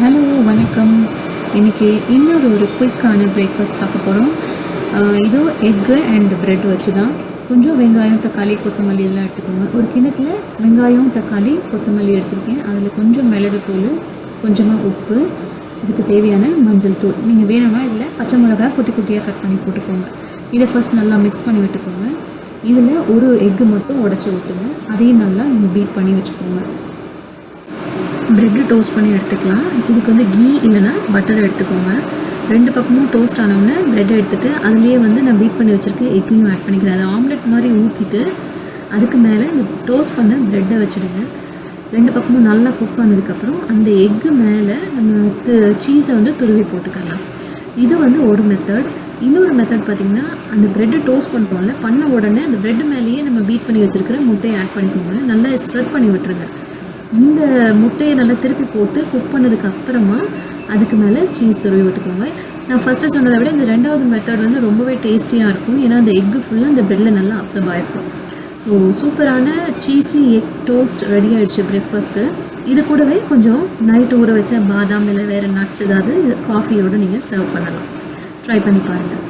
Hello வணக்கம். இன்றைக்கி இன்னொரு குயிக்கான பிரேக்ஃபாஸ்ட் பார்க்க போகிறோம். இதோ எக்கு அண்ட் ப்ரெட் வச்சு தான். கொஞ்சம் வெங்காயம், தக்காளி, கொத்தமல்லி இதெல்லாம் எடுத்துக்கோங்க. ஒரு கிண்ணத்தில் வெங்காயம், தக்காளி, கொத்தமல்லி எடுத்திருக்கேன். அதில் கொஞ்சம் மிளகுத்தூள், கொஞ்சமாக உப்பு, இதுக்கு தேவையான மஞ்சள் தூள். நீங்கள் வேணும்னா இதில் பச்சை மிளகாய் குட்டி குட்டியாக கட் பண்ணி போட்டுக்கோங்க. இதை ஃபஸ்ட் நல்லா மிக்ஸ் பண்ணி விட்டுக்கோங்க. இதில் ஒரு எக்கு மட்டும் உடச்சி ஊற்றுங்க. அதையும் நல்லா நீங்கள் பீட் பண்ணி வச்சுக்கோங்க. ப்ரெட்டு டோஸ்ட் பண்ணி எடுத்துக்கலாம். இதுக்கு கீ இல்லைன்னா பட்டர் எடுத்துக்கோங்க. ரெண்டு பக்கமும் டோஸ்ட் ஆனோடனே ப்ரெட்டை எடுத்துகிட்டு அதுலேயே நான் பீட் பண்ணி வச்சுருக்க எக்கையும் ஆட் பண்ணிக்கிறேன். அதை ஆம்லெட் மாதிரி ஊற்றிட்டு அதுக்கு மேலே இந்த டோஸ்ட் பண்ண ப்ரெட்டை வச்சுடுங்க. ரெண்டு பக்கமும் நல்லா குக் ஆனதுக்கப்புறம் அந்த எக்கு மேலே நம்ம சீஸை துருவி போட்டுக்கலாம். இது ஒரு மெத்தட். இன்னொரு மெத்தட் பார்த்திங்கன்னா, அந்த ப்ரெட்டு டோஸ்ட் பண்ணுறோம்ல, பண்ண உடனே அந்த ப்ரெட்டு மேலேயே நம்ம பீட் பண்ணி வச்சுருக்கிற முட்டையை ஆட் பண்ணிக்கோங்க. நல்லா ஸ்ப்ரெட் பண்ணி விட்டுருங்க. இந்த முட்டையை நல்லா திருப்பி போட்டு குக் பண்ணதுக்கு அப்புறமா அதுக்கு மேலே சீஸ் துருவி விட்டுக்கோங்க. நான் ஃபஸ்ட்டு சொன்னதை விட இந்த ரெண்டாவது மெத்தட் ரொம்பவே டேஸ்டியாக இருக்கும். ஏன்னா அந்த எக்கு ஃபுல்லாக அந்த ப்ரெட்டில் நல்லா அப்சர்வ் ஆகிருக்கும். ஸோ சூப்பரான சீஸி எக் டோஸ்ட் ரெடி ஆகிடுச்சு பிரேக்ஃபாஸ்ட்டு. இது கூடவே கொஞ்சம் நைட்டு ஊற வச்ச பாதாம் இல்லை வேறு நட்ஸ் ஏதாவது காஃபியோடு நீங்கள் சர்வ் பண்ணலாம். ட்ரை பண்ணி பாருங்கள்.